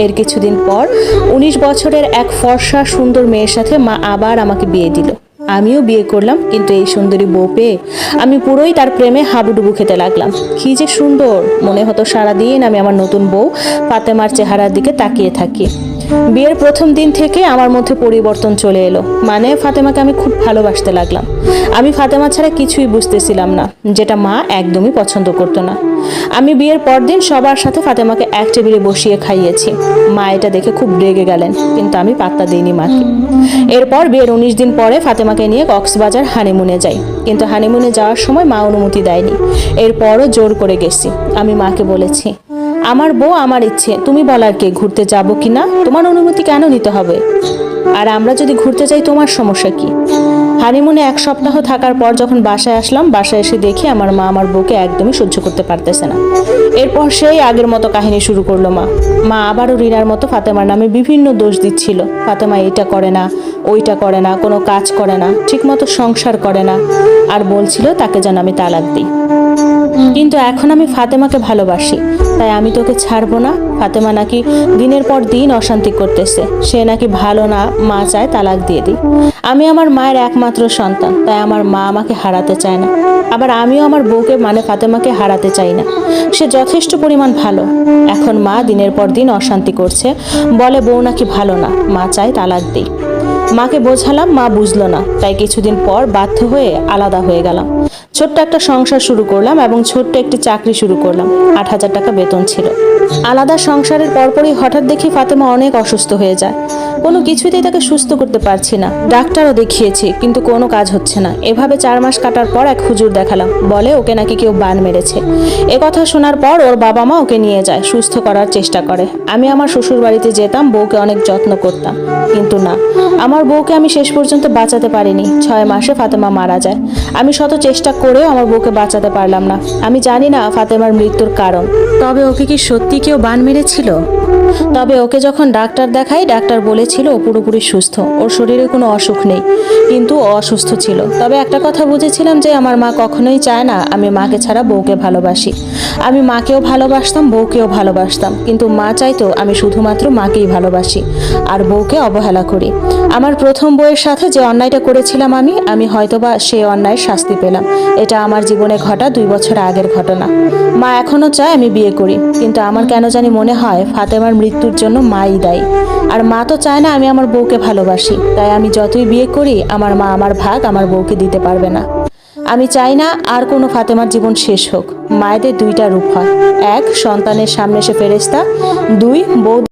এর কিছুদিন পর 19 বছরের এক ফর্সা সুন্দর মেয়ের সাথে মা আবার আমাকে বিয়ে দিল। আমিও বিয়ে করলাম, কিন্তু এই সুন্দরী বউ পেয়ে আমি পুরোই তার প্রেমে হাবুডুবু খেতে লাগলাম। কি যে সুন্দর, মনে হতো সারাদিন আমি আমার নতুন বউ ফাতেমার চেহারার দিকে তাকিয়ে থাকি। বিয়ের প্রথম দিন থেকে আমার মধ্যে পরিবর্তন চলে এলো। মানে ফাতেমাকে আমি খুব ভালোবাসতে লাগলাম। আমি ফাতেমা ছাড়া কিছুই বুঝতেছিলাম না, যেটা মা একদমই পছন্দ করতো না। আমি বিয়ের পরদিন সবার সাথে ফাতেমাকে এক টেবিলে বসিয়ে খাইয়েছি। মা এটা দেখে খুব রেগে গেলেন, কিন্তু আমি পাত্তা দিইনি মাকে। এরপর বিয়ের 19 দিন পরে ফাতেমাকে নিয়ে কক্সবাজার হানিমুনে যাই, কিন্তু হানিমুনে যাওয়ার সময় মা অনুমতি দেয়নি। এরপরও জোর করে গেছি। আমি মাকে বলেছি, আমার বউ আমার ইচ্ছে, তুমি বলার কে ঘুরতে যাব কি না? তোমার অনুমতি কেন নিতে হবে? আর আমরা যদি ঘুরতে যাই তোমার সমস্যা কি? হানিমুনে 1 সপ্তাহ থাকার পর যখন বাসায় আসলাম, বাসায় এসে দেখি আমার মা আমার বউকে একদমই সহ্য করতে পারতেছে না। এরপর সেই আগের মতো কাহিনী শুরু করলো মা আবারও রিনার মতো ফাতেমার নামে বিভিন্ন দোষ দিচ্ছিল। ফাতেমা এইটা করে না, ওইটা করে না, কোনো কাজ করে না, ঠিকমতো সংসার করে না, আর বলছিল তাকে যেন আমি তালাক দিই। কিন্তু এখন আমি ফাতেমাকে ভালোবাসি, তাই আমি তোকে ছাড়বো না। ফাতেমা নাকি দিনের পর দিন অশান্তি করতেছে, সে নাকি ভালো না, মা চায় তালাক দিয়ে দিই। আমি আমার মায়ের একমাত্র সন্তান, তাই আমার মা আমাকে হারাতে চায় না। আবার আমিও আমার বউকে মানে ফাতেমাকে হারাতে চাই না। সে যথেষ্ট পরিমাণ ভালো। এখন মা দিনের পর দিন অশান্তি করছে, বলে বউ নাকি ভালো না, মা চায় তালাক দিই। মাকে বোঝালাম, মা বুঝলো না, তাই কিছুদিন পর বাধ্য হয়ে আলাদা হয়ে গেলাম। ছোট্ট একটা সংসার শুরু করলাম এবং ছোট্ট একটি চাকরি শুরু করলাম। 8,000 টাকা বেতন ছিল। আলাদা সংসারের পরপরই হঠাৎ দেখি ফাতেমা অনেক অসুস্থ হয়ে যায়। কোনো কিছুতেই তাকে সুস্থ করতে পারছি না। ডাক্তারও দেখিয়েছি, কিন্তু কোনো কাজ হচ্ছে না। এভাবে 4 মাস কাটার পর এক হুজুর দেখালাম, বলে ওকে নাকি কেউ বান মেরেছে। কথা শোনার পর ওর বাবা মা ওকে নিয়ে যায়, সুস্থ করার চেষ্টা করে। আমি আমার শ্বশুর বাড়িতে যেতাম, বউকে অনেক যত্ন করতাম, কিন্তু না, আমার বউকে আমি শেষ পর্যন্ত বাঁচাতে পারিনি। 6 মাসে ফাতেমা মারা যায়। আমি শত চেষ্টা করেও আমার বউকে বাঁচাতে পারলাম না। আমি জানি না ফাতেমার মৃত্যুর কারণ। তবে ওকে কি সত্যি কেউ বান মেরেছিল? তবে ওকে যখন ডাক্তার দেখাই, ডাক্তার বলেছিল ও পুরোপুরি সুস্থ, ওর শরীরে কোনো অসুখ নেই, কিন্তু ও অসুস্থ ছিল। তবে একটা কথা বুঝেছিলাম যে আমার মা কখনোই চায় না আমি মাকে ছাড়া বউকে ভালোবাসি। আমি মাকেও ভালোবাসতাম, বউকেও ভালোবাসতাম, কিন্তু মা চাইতো আমি শুধুমাত্র মাকেই ভালোবাসি আর বউকে অবহেলা করি। আমার প্রথম বউয়ের সাথে যে অন্যায়টা করেছিলাম আমি হয়তোবা সেই অন্যায়ের শাস্তি পেলাম। এটা আমার জীবনে ঘটা 2 বছর আগের ঘটনা। মা এখনো চায় আমি বিয়ে করি, কিন্তু আমার কেন জানি মনে হয় ফাতেমার মৃত্যুর জন্য মাই দায়ী। আর মা তো চায় না আমি আমার বউকে ভালোবাসি, তাই আমি যতই বিয়ে করি আমার মা আমার ভাগ আমার বউকে দিতে পারবে না। আমি চাই না আর কোনো ফাতেমার জীবন শেষ হোক। মায়েদের 2টা রূপ হয়, 1 সন্তানের সামনে সে ফেরেশতা, 2 বউ